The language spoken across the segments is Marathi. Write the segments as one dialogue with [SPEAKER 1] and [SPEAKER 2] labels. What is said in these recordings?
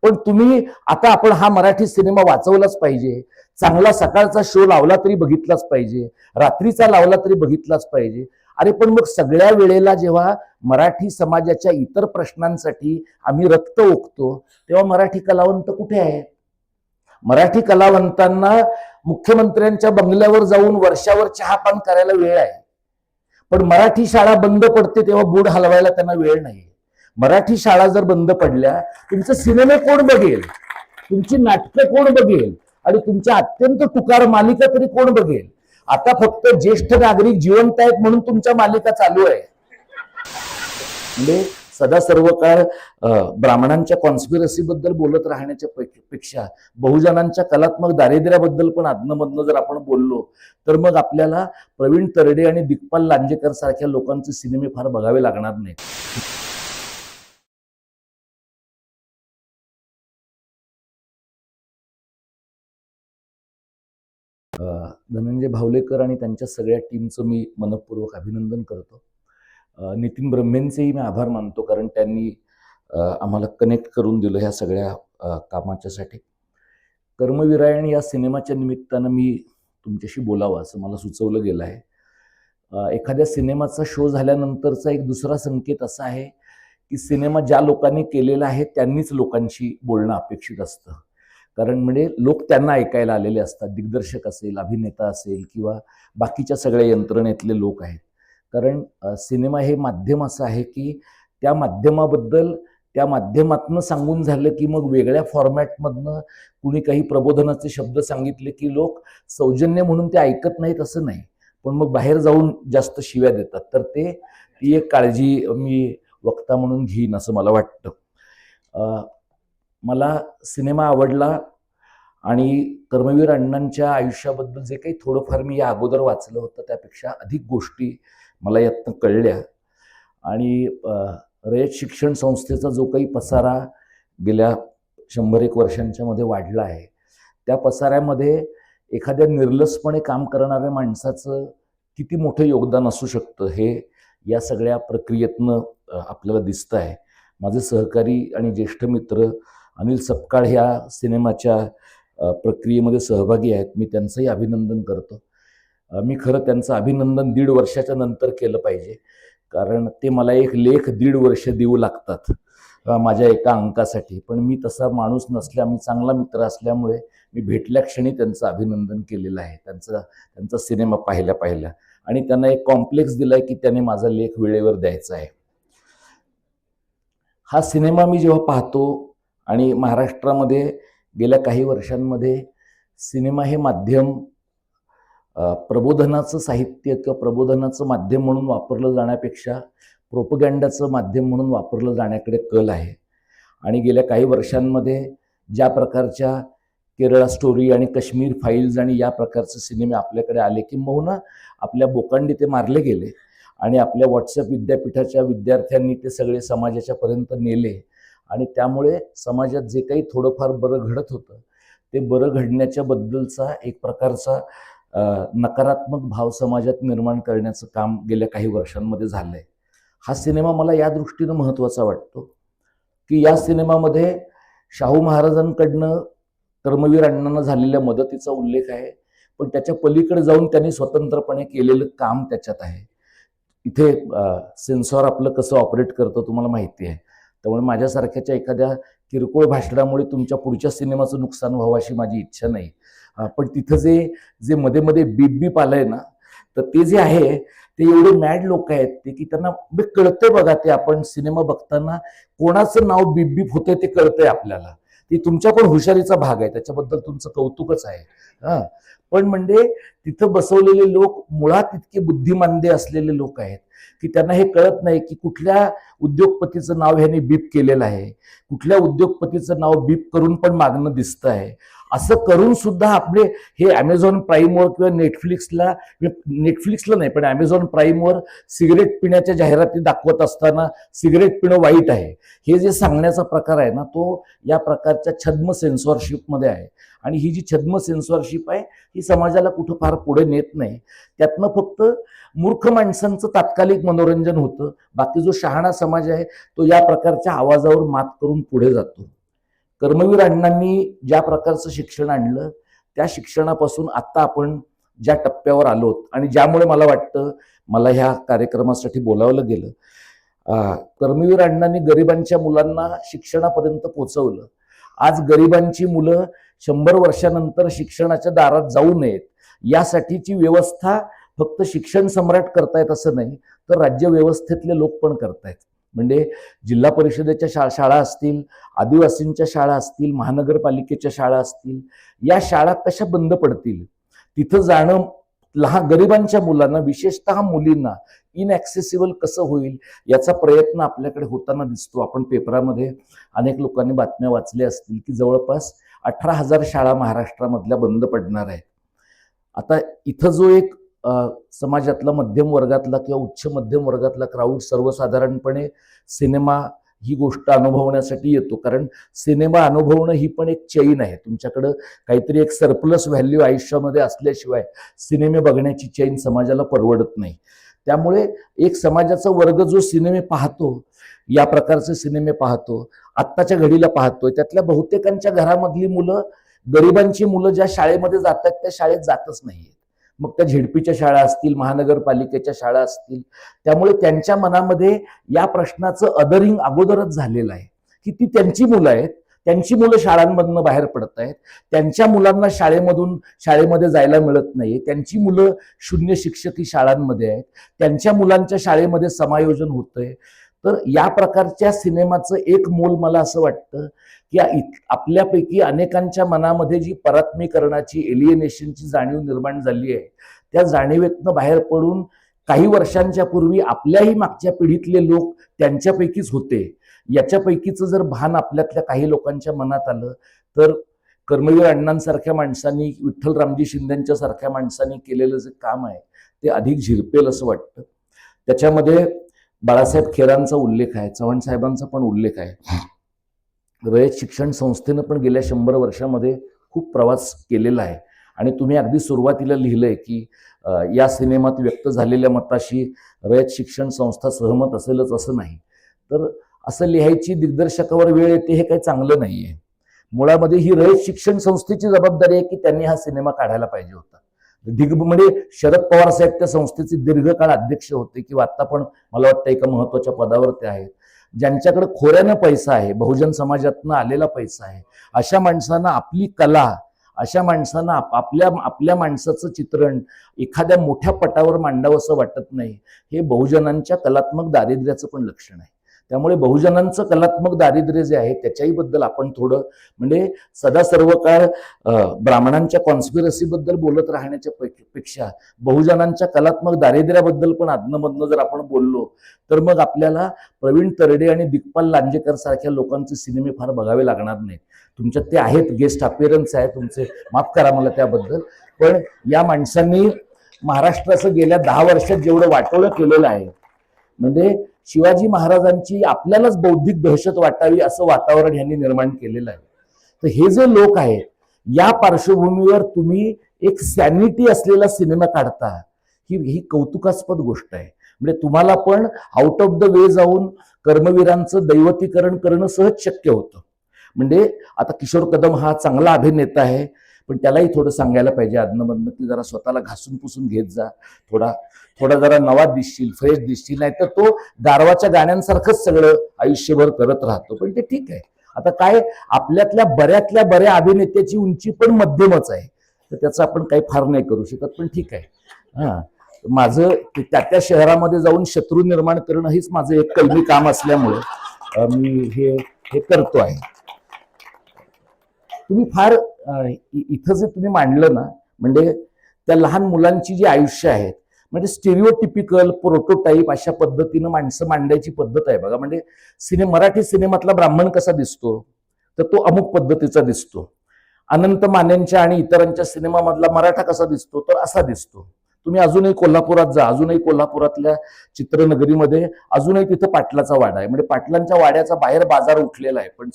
[SPEAKER 1] पण तुम्ही आता आपण हा मराठी सिनेमा वाचवलाच पाहिजे, चांगला सकाळचा शो लावला तरी बघितलाच पाहिजे, रात्रीचा लावला तरी बघितलाच पाहिजे. अरे पण मग सगळ्या वेळेला जेव्हा मराठी समाजाच्या इतर प्रश्नांसाठी आम्ही रक्त ओकतो तेव्हा मराठी कलावंत कुठे आहेत? मराठी कलावंतांना मुख्यमंत्र्यांच्या बंगल्यावर जाऊन वर्षावर चहापान करायला वेळ आहे, पण मराठी शाळा बंद पडते तेव्हा बुड हलवायला त्यांना वेळ नाही. मराठी शाळा जर बंद पडल्या तुमचे सिनेमे कोण बघेल, तुमची नाटकं कोण बघेल, आणि तुमच्या अत्यंत तुकार मालिका तरी कोण बघेल? आता फक्त ज्येष्ठ नागरिक जिवंत आहेत म्हणून तुमच्या मालिका चालू आहे. म्हणजे सदा सर्व काळ ब्राह्मणांच्या कॉन्स्पिरसी बद्दल बोलत राहण्याच्या पेक्षा बहुजनांच्या कलात्मक दारिद्र्याबद्दल पण अधनमधनं जर आपण बोललो तर मग आपल्याला प्रवीण तरडे आणि दिग्पाल लांजेकर सारख्या लोकांचे सिनेमे फार बघावे लागणार नाहीत. धनंजय भावलेकर आणि त्यांच्या सगळ्या टीमचं मी मनपूर्वक अभिनंदन करतो. नितीन ब्रह्मेंचेही मी आभार मानतो, कारण त्यांनी आम्हाला कनेक्ट करून दिलं ह्या सगळ्या कामाच्यासाठी. कर्मवीरायण या सिनेमाच्या निमित्तानं मी तुमच्याशी बोलावं असं मला सुचवलं गेलं आहे. एखाद्या सिनेमाचा शो झाल्यानंतरचा एक दुसरा संकेत असा आहे की सिनेमा ज्या लोकांनी केलेला आहे त्यांनीच लोकांशी बोलणं अपेक्षित असतं. कारण म्हणजे लोक त्यांना ऐकायला आलेले असतात, दिग्दर्शक असेल, अभिनेता असेल किंवा बाकीच्या सगळ्या यंत्रणेतले लोक आहेत. कारण सिनेमा हे माध्यम असं आहे की त्या माध्यमाबद्दल त्या माध्यमातनं सांगून झालं की मग वेगळ्या फॉर्मॅटमधनं कुणी काही प्रबोधनाचे शब्द सांगितले की लोक सौजन्य म्हणून ते ऐकत नाहीत असं नाही, पण मग बाहेर जाऊन जास्त शिव्या देतात. तर ती एक काळजी मी वक्ता म्हणून घेईन असं मला वाटतं. मला सिनेमा आवडला आणि कर्मवीर अण्णांच्या आयुष्याबद्दल जे काही थोडंफार मी या अगोदर वाचलं होतं त्यापेक्षा अधिक गोष्टी मला यातनं कळल्या. आणि रयत शिक्षण संस्थेचा जो काही पसारा गेल्या 100-1 वर्षांच्या मध्ये वाढला आहे त्या पसाऱ्यामध्ये एखाद्या निर्लसपणे काम करणाऱ्या माणसाचं किती मोठं योगदान असू शकतं हे या सगळ्या प्रक्रियेतनं आपल्याला दिसतं आहे. माझे सहकारी आणि ज्येष्ठ मित्र अनिल सपकाळ ह्या सिनेमाच्या प्रक्रियेमध्ये सहभागी आहेत. मी त्यांचंही अभिनंदन करतो. मी खरं त्यांचं अभिनंदन 1.5 वर्षाच्या नंतर केलं पाहिजे, कारण ते मला एक लेख 1.5 वर्ष देऊ लागतात माझ्या एका अंकासाठी. पण मी तसा माणूस नसल्या, मी चांगला मित्र असल्यामुळे मी भेटल्या क्षणी त्यांचं अभिनंदन केलेलं आहे, त्यांचा सिनेमा पाहिल्या आणि त्यांना एक कॉम्प्लेक्स दिलाय की त्याने माझा लेख वेळेवर द्यायचा आहे. हा सिनेमा मी जेव्हा पाहतो आणि महाराष्ट्रामध्ये गेल्या काही वर्षांमध्ये सिनेमा हे माध्यम प्रबोधनाचं साहित्य किंवा प्रबोधनाचं माध्यम म्हणून वापरलं जाण्यापेक्षा प्रोपगँडाचं माध्यम म्हणून वापरलं जाण्याकडे कल आहे. आणि गेल्या काही वर्षांमध्ये ज्या प्रकारच्या केरळा स्टोरी आणि काश्मीर फाईल्स आणि या प्रकारचे सिनेमे आपल्याकडे आले किंबहुना आपल्या बोकांडी ते मारले गेले आणि आपल्या व्हॉट्सअप विद्यापीठाच्या विद्यार्थ्यांनी ते सगळे समाजाच्या पर्यंत नेले आणि त्यामुळे समाजात जे काही थोडंफार बरं घडत होतं ते बरं घडण्याच्या बद्दलचा एक प्रकारचा नकारात्मक भाव समाजात निर्माण करण्याचं काम गेल्या काही वर्षांमध्ये झालंय. हा सिनेमा मला या दृष्टीनं महत्त्वाचा वाटतो की या सिनेमामध्ये शाहू महाराजांकडनं कर्मवीर अण्णांना झालेल्या मदतीचा उल्लेख आहे, पण त्याच्या पलीकडे जाऊन त्यांनी स्वतंत्रपणे केलेलं काम त्याच्यात आहे. इथे सेन्सॉर आपलं कसं ऑपरेट करतं तुम्हाला माहिती आहे, त्यामुळे माझ्यासारख्याच्या एखाद्या किरकोळ भाषणामुळे तुमच्या पुढच्या सिनेमाचं नुकसान व्हावं अशी माझी इच्छा नाही. पण तिथं जे मध्ये मध्ये बीप बीप आलंय ना, तर ते जे आहे ते एवढे मॅड लोक आहेत ते की त्यांना कळतंय बघा, ते आपण सिनेमा बघताना कोणाचं नाव बीप बीप होतंय ते कळतंय आपल्याला. ती तुमच्या पण हुशारीचा भाग आहे, त्याच्याबद्दल तुमचं कौतुकच आहे. पण म्हणजे तिथं बसवलेले लोक मुळात इतके बुद्धिमांदे असलेले लोक आहेत की त्यांना हे कळत नाही की कुठल्या उद्योगपतीचं नाव ह्याने बीप केलेलं आहे, कुठल्या उद्योगपतीचं नाव बीप करून पण मागणं दिसतं आहे. असं करून सुद्धा आपले हे ॲमेझॉन प्राईमवर किंवा नेटफ्लिक्सला नाही पण ॲमेझॉन प्राईमवर सिगरेट पिण्याच्या जाहिराती दाखवत असताना सिगरेट पिणं वाईट आहे हे जे सांगण्याचा प्रकार आहे ना, तो या प्रकारच्या छद्म सेन्सॉरशिपमध्ये आहे. आणि ही जी छद्म सेन्सॉरशिप आहे ही समाजाला कुठं फार पुढे नेत नाही. त्यातनं फक्त मूर्ख माणसांचं तात्कालिक मनोरंजन होतं, बाकी जो शहाणा समाज आहे तो या प्रकारच्या आवाजावर मात करून पुढे जातो. कर्मवीर अण्णांनी ज्या प्रकारचं शिक्षण आणलं त्या शिक्षणापासून आता आपण ज्या टप्प्यावर आलोत आणि ज्यामुळे मला वाटतं मला ह्या कार्यक्रमासाठी बोलावलं गेलं, कर्मवीर अण्णांनी गरिबांच्या मुलांना शिक्षणापर्यंत पोहोचवलं. आज गरिबांची मुलं 100 वर्षानंतर शिक्षणाच्या दारात जाऊ नयेत यासाठीची व्यवस्था फक्त शिक्षण सम्राट करतायत असं नाही, तर राज्य व्यवस्थेतले लोक पण करतायत. म्हणजे जिल्हा परिषदेच्या शाळा असतील, आदिवासींच्या शाळा असतील, महानगरपालिकेच्या शाळा असतील, या शाळा कशा बंद पडतील, तिथं जाणं लहान गरिबांच्या मुलांना, विशेषतः मुलींना इनॲक्सेसिबल कसं होईल याचा प्रयत्न आपल्याकडे होताना दिसतो. आपण पेपरामध्ये अनेक लोकांनी बातम्या वाचल्या असतील की जवळपास 18,000 शाळा महाराष्ट्रामधल्या बंद पडणार आहेत. आता इथं जो एक समाजातला मध्यम वर्गातला किंवा उच्च मध्यम वर्गातला क्राऊड सर्वसाधारणपणे सिनेमा ही गोष्ट अनुभवण्यासाठी येतो, कारण सिनेमा अनुभवणं ही पण एक चैन आहे. तुमच्याकडं काहीतरी एक सरप्लस व्हॅल्यू आयुष्यामध्ये असल्याशिवाय सिनेमे बघण्याची चैन समाजाला परवडत नाही. त्यामुळे एक समाजाचा वर्ग जो सिनेमे पाहतो, या प्रकारचे सिनेमे पाहतो, आत्ताच्या घडीला पाहतोय, त्यातल्या बहुतेकांच्या घरामधली मुलं, गरिबांची मुलं ज्या शाळेमध्ये जातात त्या शाळेत जातच नाहीये. मग त्या झेडपीच्या शाळा असतील, महानगरपालिकेच्या शाळा असतील. त्यामुळे त्यांच्या मनामध्ये या प्रश्नाचं अदरिंग अगोदरच झालेलं आहे की ती त्यांची मुलं आहेत, त्यांची मुलं शाळांमधनं बाहेर पडत आहेत, त्यांच्या मुलांना शाळेमध्ये जायला मिळत नाही, त्यांची मुलं शून्य शिक्षकी शाळांमध्ये आहेत, त्यांच्या मुलांच्या शाळेमध्ये समायोजन होतंय. तर या प्रकारच्या सिनेमाचं एक मोल मला असं वाटतं की आपल्यापैकी अनेकांच्या मनामध्ये जी परात्मीकरणाची, एलिएनेशनची जाणीव निर्माण झाली आहे, त्या जाणीवेतनं बाहेर पडून काही वर्षांच्या पूर्वी आपल्याही मागच्या पिढीतले लोक त्यांच्यापैकीच होते, याच्यापैकीचं जर भान आपल्यातल्या काही लोकांच्या मनात आलं तर कर्मवीर अण्णांसारख्या माणसांनी, विठ्ठलरामजी शिंदेंच्या सारख्या माणसांनी केलेलं जे काम आहे ते अधिक झिरपेल असं वाटतं. त्याच्यामध्ये बाळासाहेब खेरांचा उल्लेख आहे, चव्हाण साहेबांचा पण उल्लेख आहे. रयत शिक्षण संस्थेनं पण गेल्या 100 वर्षामध्ये खूप प्रवास केलेला आहे. आणि तुम्ही अगदी सुरुवातीला लिहिलंय की या सिनेमात व्यक्त झालेल्या मताशी रयत शिक्षण संस्था सहमत असेलच असं नाही. तर असं लिहायची दिग्दर्शकावर वेळ येते हे काही चांगलं नाहीये. मुळामध्ये ही रयत शिक्षण संस्थेची जबाबदारी आहे की त्यांनी हा सिनेमा काढायला पाहिजे होता. म्हणजे शरद पवार साहेब त्या संस्थेचे दीर्घकाळ अध्यक्ष होते किंवा आता पण मला वाटतं एका महत्वाच्या पदावर ते आहेत. ज्यांच्याकडे खोऱ्यानं पैसा आहे, बहुजन समाजातनं आलेला पैसा आहे, अशा माणसांना आपली कला, अशा माणसांना आपल्या माणसाचं चित्रण एखाद्या मोठ्या पटावर मांडावं असं वाटत नाही. हे बहुजनांच्या कलात्मक दारिद्र्याचं पण लक्षण आहे. त्यामुळे बहुजनांचं कलात्मक दारिद्र्य जे आहे त्याच्याही बद्दल आपण थोडं, म्हणजे सदा सर्व काळ ब्राह्मणांच्या कॉन्स्पिरसी बद्दल बोलत राहण्याच्या पेक्षा बहुजनांच्या कलात्मक दारिद्र्याबद्दल पण अधनमधनं जर आपण बोललो तर मग आपल्याला प्रवीण तरडे आणि दिग्पाल लांजेकर सारख्या लोकांचे सिनेमे फार बघावे लागणार नाहीत. तुमच्यात ते आहेत, गेस्ट अपिअरन्स आहे तुमचे, माफ करा मला त्याबद्दल. पण या माणसांनी महाराष्ट्राचं गेल्या 10 वर्षात जेवढं वाटोळं केलेलं आहे, म्हणजे शिवाजी महाराजांची आपल्यालाच बौद्धिक दहशत वाटावी असं वातावरण यांनी निर्माण केलेलं आहे. तर हे जे लोक आहेत, या पार्श्वभूमीवर तुम्ही एक सॅनिटी असलेला सिनेमा काढता, ही कौतुकास्पद गोष्ट आहे. म्हणजे तुम्हाला पण आउट ऑफ द वे जाऊन कर्मवीरांचं दैवतीकरण करणं सहज शक्य होतं. म्हणजे आता किशोर कदम हा चांगला अभिनेता आहे, पण त्यालाही थोडं सांगायला पाहिजे अधनमधनं की जरा स्वतःला घासून पुसून घेत जा, थोडा जरा नवा दिसशील, फ्रेश दिसशील. नाही तर तो गारवाच्या गाण्यांसारखंच सगळं आयुष्यभर करत राहतो. पण ते ठीक आहे. आता काय, आपल्यातल्या बऱ्या अभिनेत्याची उंची पण मध्यमच आहे, तर त्याचं आपण काही फार नाही करू शकत. पण ठीक आहे, माझं त्या शहरामध्ये जाऊन शत्रू निर्माण करणं हेच माझं एक कलमी काम असल्यामुळे मी हे करतो आहे. तुम्ही फार इथं जे तुम्ही मांडलं ना, म्हणजे त्या लहान मुलांची जी आयुष्य आहेत, म्हणजे स्टेरिओटिपिकल प्रोटोटाईप अशा पद्धतीनं माणसं मांडायची पद्धत आहे बघा. म्हणजे मराठी सिनेमातला ब्राह्मण कसा दिसतो, तर तो अमुक पद्धतीचा दिसतो. अनंत मानेंच्या आणि इतरांच्या सिनेमामधला मराठा कसा दिसतो, तर असा दिसतो. तुम्ही अजूनही कोल्हापुरात जा, अजूनही कोल्हापुरातल्या चित्रनगरीमध्ये अजूनही तिथं पाटलाचा वाडा आहे. म्हणजे पाटलांच्या वाड्याचा बाहेर बाजार उठलेला आहे, पण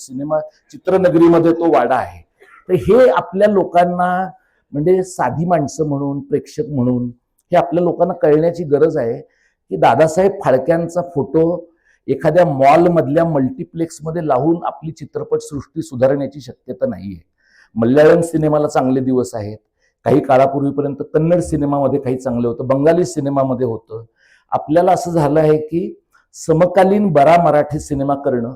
[SPEAKER 1] चित्रनगरीमध्ये तो वाडा आहे. तर हे आपल्या लोकांना, म्हणजे साधी माणसं म्हणून, प्रेक्षक म्हणून हे आपल्या लोकांना कळण्याची गरज आहे की दादासाहेब फाळक्यांचा फोटो एखाद्या मॉलमधल्या मल्टिप्लेक्समध्ये लावून आपली चित्रपटसृष्टी सुधारण्याची शक्यता नाहीये. मल्याळम सिनेमाला चांगले दिवस आहेत. काही काळापूर्वीपर्यंत कन्नड सिनेमामध्ये काही चांगलं होतं, बंगाली सिनेमामध्ये होतं. आपल्याला असं झालं आहे की समकालीन बरा मराठी सिनेमा करणं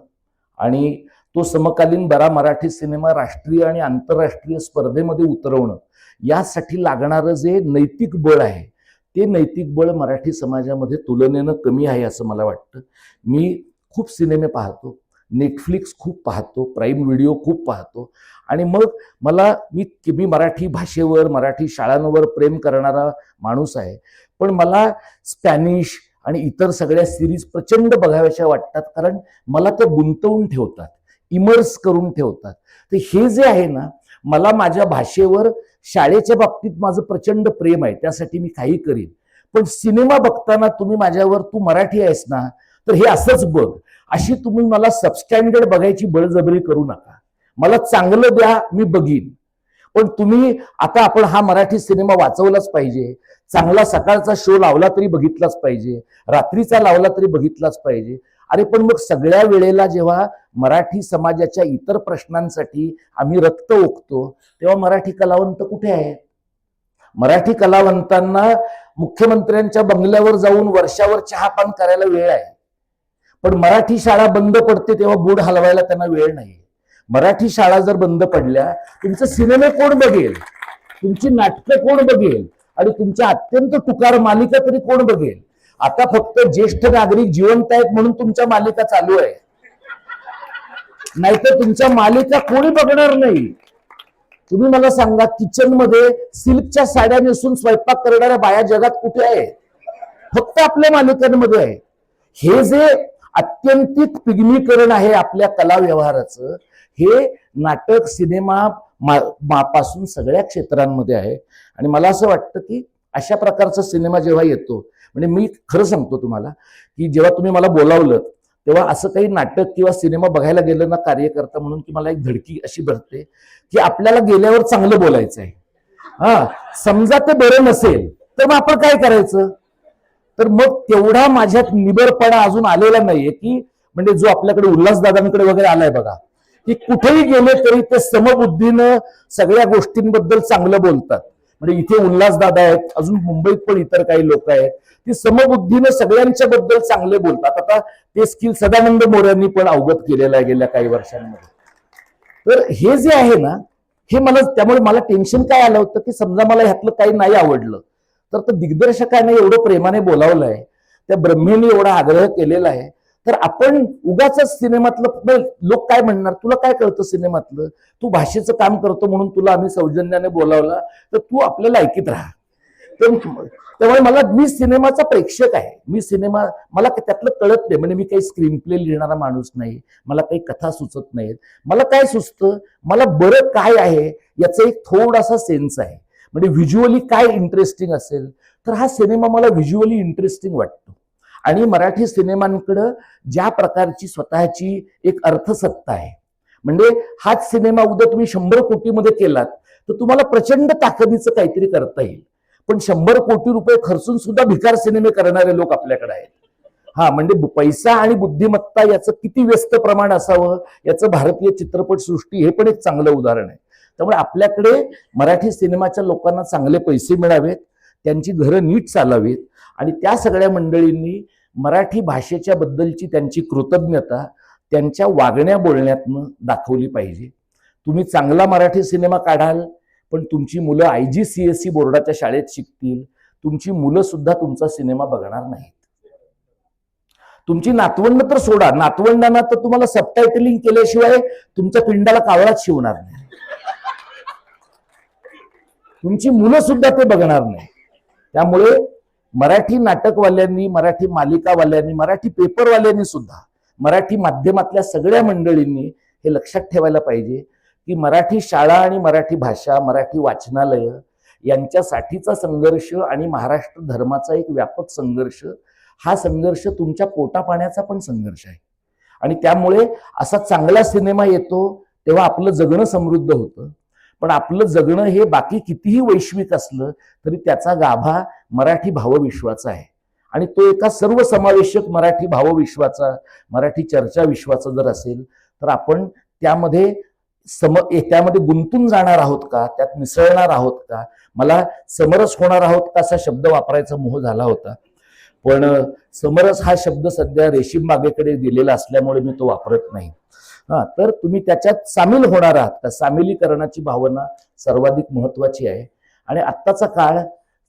[SPEAKER 1] आणि तो समकालीन बरा मराठी सिनेमा राष्ट्रीय आणि आंतरराष्ट्रीय स्पर्धेमध्ये उतरवणं, यासाठी लागणारं जे नैतिक बळ आहे ते नैतिक बळ मराठी समाजामध्ये तुलनेनं कमी आहे असं मला वाटतं. मी खूप सिनेमे पाहतो, नेटफ्लिक्स खूप पाहतो, प्राईम व्हिडिओ खूप पाहतो आणि मग मी मराठी भाषेवर, मराठी शाळांवर प्रेम करणारा माणूस आहे, पण मला स्पॅनिश आणि इतर सगळ्या सिरीज प्रचंड बघाव्याशा वाटतात, कारण मला ते गुंतवून ठेवतात, इमर्स करून ठेवतात. तर हे जे आहे ना, मला माझ्या भाषेवर शाळेच्या बाबतीत माझं प्रचंड प्रेम आहे, त्यासाठी मी काही करीन. पण सिनेमा बघताना तुम्ही माझ्यावर तू मराठी आहेस ना तर हे असंच बघ, अशी तुम्ही मला सबस्टँडर्ड बघायची बळजबरी करू नका. मला चांगलं द्या, मी बघीन. पण तुम्ही आता आपण हा मराठी सिनेमा वाचवलाच पाहिजे, चांगला सकाळचा शो लावला तरी बघितलाच पाहिजे, रात्रीचा लावला तरी बघितलाच पाहिजे. अरे पण मग सगळ्या वेळेला जेव्हा मराठी समाजाच्या इतर प्रश्नांसाठी आम्ही रक्त ओकतो तेव्हा मराठी कलावंत कुठे आहेत? मराठी कलावंतांना मुख्यमंत्र्यांच्या बंगल्यावर जाऊन वर्षावर चहापान करायला वेळ आहे, पण मराठी शाळा बंद पडते तेव्हा बुड हलवायला त्यांना वेळ नाही. मराठी शाळा जर बंद पडल्या, तुमचे सिनेमे कोण बघेल, तुमची नाटकं कोण बघेल आणि तुमच्या अत्यंत टुकार मालिका तरी कोण बघेल? आता फक्त ज्येष्ठ नागरिक जिवंत आहेत म्हणून तुमच्या मालिका चालू आहे, नाहीतर तुमच्या मालिका कोणी बघणार नाही. तुम्ही मला सांगा, किचन मध्ये सिल्कच्या साड्या नेसून स्वयंपाक करणाऱ्या बाया जगात कुठे आहेत? फक्त आपल्या मालिकांमध्ये आहे. हे जे अत्यंतिक पिगमीकरण आहे आपल्या कला व्यवहाराचं, हे नाटक, सिनेमा पासून सगळ्या क्षेत्रांमध्ये आहे. आणि मला असं वाटतं की अशा प्रकारचा सिनेमा जेव्हा येतो, म्हणजे मी खरं सांगतो तुम्हाला की जेव्हा तुम्ही मला बोलावलं तेव्हा असं काही नाटक किंवा सिनेमा बघायला गेलं ना कार्यकर्ता म्हणून, की मला एक धडकी अशी भरते की आपल्याला गेल्यावर चांगलं बोलायचं आहे. समजा ते बरं नसेल तर मग आपण काय करायचं? तर मग तेवढा माझ्यात निबरपणा अजून आलेला नाहीये की, म्हणजे जो आपल्याकडे उल्हासदादांकडे वगैरे आलाय बघा, की कुठेही गेले तरी ते समबुद्धीनं सगळ्या गोष्टींबद्दल चांगलं बोलतात. म्हणजे इथे उल्हासदादा आहेत, अजून मुंबईत पण इतर काही लोक आहेत, ती समबुद्धीनं सगळ्यांच्या बद्दल चांगले बोलतात. आता ते स्किल सदानंद मोऱ्यांनी पण अवगत केलेलं आहे गेल्या काही वर्षांमध्ये. तर हे जे आहे ना, हे त्यामुळे मला टेन्शन काय आलं होतं की समजा मला ह्यातलं काही नाही आवडलं तर दिग्दर्शकाने एवढं प्रेमाने बोलावलंय, त्या ब्रह्मेने एवढा आग्रह केलेला आहे, तर आपण उगाच सिनेमातलं, लोक काय म्हणणार, तुला काय कळतं सिनेमातलं, तू भाषेचं काम करतो म्हणून तुला आम्ही सौजन्याने बोलावला तर तू आपल्या लायकीत राहा. त्यामुळे मी सिनेमाचा प्रेक्षक आहे. मला त्यातलं कळत नाही, म्हणजे मी काही स्क्रीन प्ले लिहिणारा माणूस नाही, मला काही कथा सुचत नाहीत. मला काय सुचतं, मला बरं काय आहे याचा एक थोडासा सेन्स आहे. म्हणजे व्हिज्युअली काय इंटरेस्टिंग असेल तर हा सिनेमा मला व्हिज्युअली इंटरेस्टिंग वाटतो. आणि मराठी सिनेमांकडं ज्या प्रकारची स्वतःची एक अर्थसत्ता आहे, म्हणजे हाच सिनेमा उद्या तुम्ही 100 कोटीमध्ये केलात तर तुम्हाला प्रचंड ताकदीचं काहीतरी करता येईल. पण 100 कोटी रुपये खर्चून सुद्धा भिकार सिनेमे करणारे लोक आपल्याकडे आहेत. म्हणजे पैसा आणि बुद्धिमत्ता याचं किती व्यस्त प्रमाण असावं याचं भारतीय चित्रपट सृष्टी हे पण एक चांगलं उदाहरण आहे. त्यामुळे आपल्याकडे मराठी सिनेमाच्या लोकांना चांगले पैसे मिळावेत, त्यांची घरं नीट चालावीत आणि त्या सगळ्या मंडळींनी मराठी भाषेच्या बद्दलची त्यांची कृतज्ञता त्यांच्या वागण्या बोलण्यातनं दाखवली पाहिजे. तुम्ही चांगला मराठी सिनेमा काढाल, पण तुमची मुलं IGCSE बोर्डाच्या शाळेत शिकतील, तुमची मुलं सुद्धा तुमचा सिनेमा बघणार नाहीत. तुमची नातवंड तर सोडा, नातवंडांना तर तुम्हाला सबटायटलिंग केल्याशिवाय तुमच्या पिंडाला कावळाच शिवणार नाही. तुमची मुलं सुद्धा ते बघणार नाही. त्यामुळे मराठी नाटकवाल्यांनी, मराठी मालिकावाल्यांनी, मराठी पेपरवाल्यांनी सुद्धा, मराठी माध्यमातल्या सगळ्या मंडळींनी हे लक्षात ठेवायला पाहिजे की मराठी शाळा आणि मराठी भाषा, मराठी वाचनालय यांच्यासाठीचा संघर्ष आणि महाराष्ट्र धर्माचा एक व्यापक संघर्ष, हा संघर्ष तुमच्या पोटापाण्याचा पण संघर्ष आहे. आणि त्यामुळे असा चांगला सिनेमा येतो तेव्हा आपलं जगणं समृद्ध होतं. पण आपलं जगणं हे बाकी कितीही वैश्विक असलं तरी त्याचा गाभा मराठी भावविश्वाचा आहे. आणि तो एका सर्वसमावेशक मराठी भावविश्वाचा, मराठी चर्चा विश्वाचा जर असेल तर आपण त्यामध्ये त्यामध्ये गुंतून जाणार आहोत का, त्यात मिसळणार आहोत का. मला समरस होणार आहोत का असा शब्द वापरायचा मोह झाला होता, पण समरस हा शब्द सध्या रेशीम बागेकडे गेलेला असल्यामुळे मी तो वापरत नाही. तर तुम्ही त्याच्यात सामील होणार आहात का, सामिलीकरणाची भावना सर्वाधिक महत्वाची आहे. आणि आत्ताचा काळ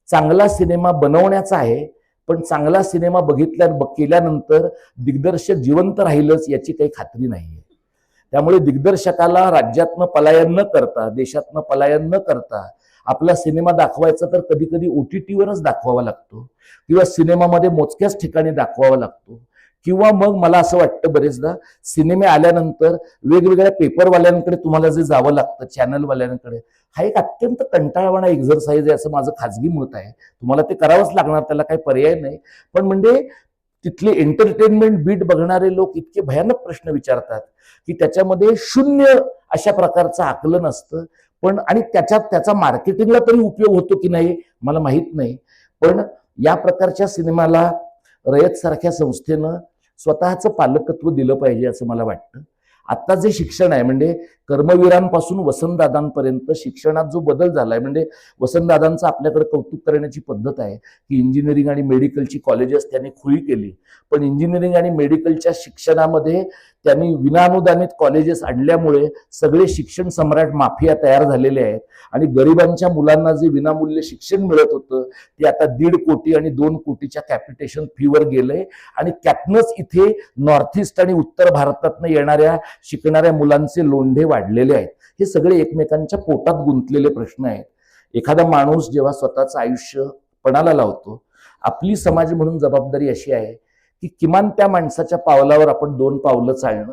[SPEAKER 1] चांगला सिनेमा बनवण्याचा आहे, पण चांगला सिनेमा केल्यानंतर दिग्दर्शक जिवंत राहीलच याची काही खात्री नाहीये. त्यामुळे दिग्दर्शकाला राज्यातनं पलायन न करता, देशातनं पलायन न करता आपला सिनेमा दाखवायचा तर कधी कधी OTTवरच दाखवावा लागतो, किंवा सिनेमामध्ये मोजक्याच ठिकाणी दाखवावा लागतो, किंवा मग मला असं वाटतं बरेचदा सिनेमे आल्यानंतर वेगवेगळ्या पेपरवाल्यांकडे तुम्हाला जे जावं लागतं, चॅनलवाल्यांकडे, हा एक अत्यंत कंटाळवाणा एक्झरसाइज आहे असं माझं खाजगी मत आहे. तुम्हाला ते करावंच लागणार, त्याला काही पर्याय नाही. पण म्हणजे तिथले एंटरटेनमेंट बीट बघणारे लोक इतके भयानक प्रश्न विचारतात की त्याच्यामध्ये शून्य अशा प्रकारचं आकलन असतं. पण आणि त्याचा मार्केटिंगला तरी उपयोग होतो की नाही मला माहित नाही. पण या प्रकारच्या सिनेमाला रयत सारख्या संस्थेनं स्वतःचं पालकत्व दिलं पाहिजे असं मला वाटतं. आता जे शिक्षण आहे म्हणजे कर्मवीरांपासून वसंतदादांपर्यंत शिक्षणात जो बदल झालाय, म्हणजे वसंतदादांचं आपल्याकडे कौतुक करण्याची पद्धत आहे की इंजिनिअरिंग आणि मेडिकलची कॉलेजेस त्यांनी खुली केली, पण इंजिनिअरिंग आणि मेडिकलच्या शिक्षणामध्ये त्यांनी विनाअनुदानित कॉलेजेस आणल्यामुळे सगळे शिक्षण सम्राट माफिया तयार झालेले आहेत आणि गरिबांच्या मुलांना जे विनामूल्य शिक्षण मिळत होतं ते आता 1.5 कोटी आणि 2 कोटीच्या कॅपिटेशन फीवर गेलंय. आणि त्यातनंच इथे नॉर्थ ईस्ट आणि उत्तर भारतातनं येणाऱ्या शिकणाऱ्या मुलांचे लोंढे वाढलेले आहेत. हे सगळे एकमेकांच्या पोटात गुंतलेले प्रश्न आहेत. एखादा माणूस जेव्हा स्वतःचं आयुष्य पणाला लावतो, आपली समाज म्हणून जबाबदारी अशी आहे की किमान त्या माणसाच्या पावलावर आपण 2 पावलं चालणं.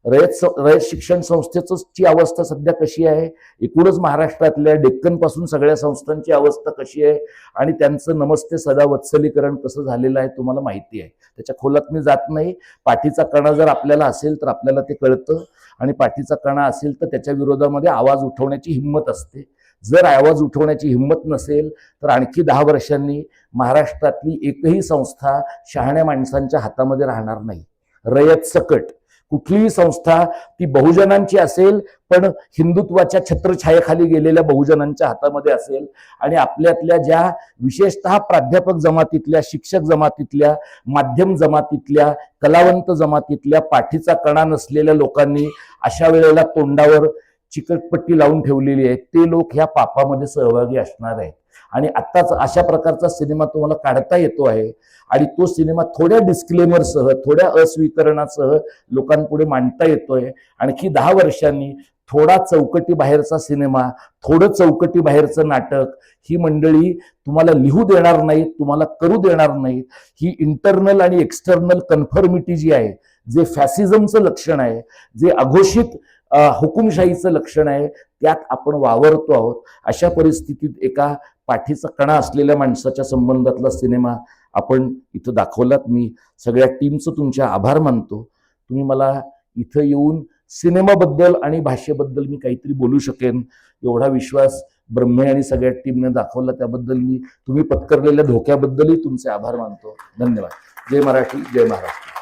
[SPEAKER 1] रयत शिक्षण संस्थेची अवस्था सध्या कशी आहे, एकूणच महाराष्ट्रातल्या डेक्कन पासून सगळ्या संस्थांची अवस्था कशी आहे आणि त्यांचं नमस्ते सदा वत्सलीकरण कसं झालेलं आहे तुम्हाला माहिती आहे. त्याच्या खोलात मी जात नाही. पाठीचा कणा जर आपल्याला असेल तर आपल्याला ते कळतं, आणि पाठीचा कणा असेल तर त्याच्या विरोधामध्ये आवाज उठवण्याची हिंमत असते. जर आवाज उठवण्याची हिंमत नसेल तर आणखी 10 वर्षांनी महाराष्ट्रातली एकही संस्था शहाण्या माणसांच्या हातामध्ये राहणार नाही. रयत सकट कुठलीही संस्था ती बहुजनांची असेल, पण हिंदुत्वाच्या छत्रछायेखाली गेलेल्या बहुजनांच्या हातामध्ये असेल. आणि आपल्यातल्या ज्या विशेषतः प्राध्यापक जमातीतल्या, शिक्षक जमातीतल्या, माध्यम जमातीतल्या, कलावंत जमातीतल्या पाठीचा कणा नसलेल्या लोकांनी अशा वेळेला तोंडावर चिकटपट्टी लावून ठेवलेली आहे, ते लोक ह्या पापामध्ये सहभागी असणार आहेत. आणि आत्ताच अशा प्रकारचा सिनेमा तुम्हाला काढता येतो आहे आणि तो सिनेमा थोड्या डिस्क्लेमरसह, थोड्या अस्वीकरणासह लोकांपुढे मांडता येतोय. आणखी 10 वर्षांनी थोडा चौकटी बाहेरचा सिनेमा, थोडं चौकटी बाहेरचं नाटक ही मंडळी तुम्हाला लिहू देणार नाहीत, तुम्हाला करू देणार नाहीत. ही इंटरनल आणि एक्सटर्नल कन्फर्मिटी जी आहे, जे फॅसिझमचं लक्षण आहे, जे अघोषित हुकुमशाहीचं लक्षण आहे, त्यात आपण वावरतो आहोत. अशा परिस्थितीत एका पाठीचा कणा असलेल्या माणसाच्या संबंधातला सिनेमा आपण इथं दाखवलात. मी सगळ्या टीमचं तुमचे आभार मानतो. तुम्ही मला इथं येऊन सिनेमाबद्दल आणि भाषेबद्दल मी काहीतरी बोलू शकेन एवढा विश्वास ब्रह्मे आणि सगळ्या टीमने दाखवला, त्याबद्दल मी तुम्ही पत्करलेल्या धोक्याबद्दलही तुमचे आभार मानतो. धन्यवाद. जय मराठी, जय महाराष्ट्र.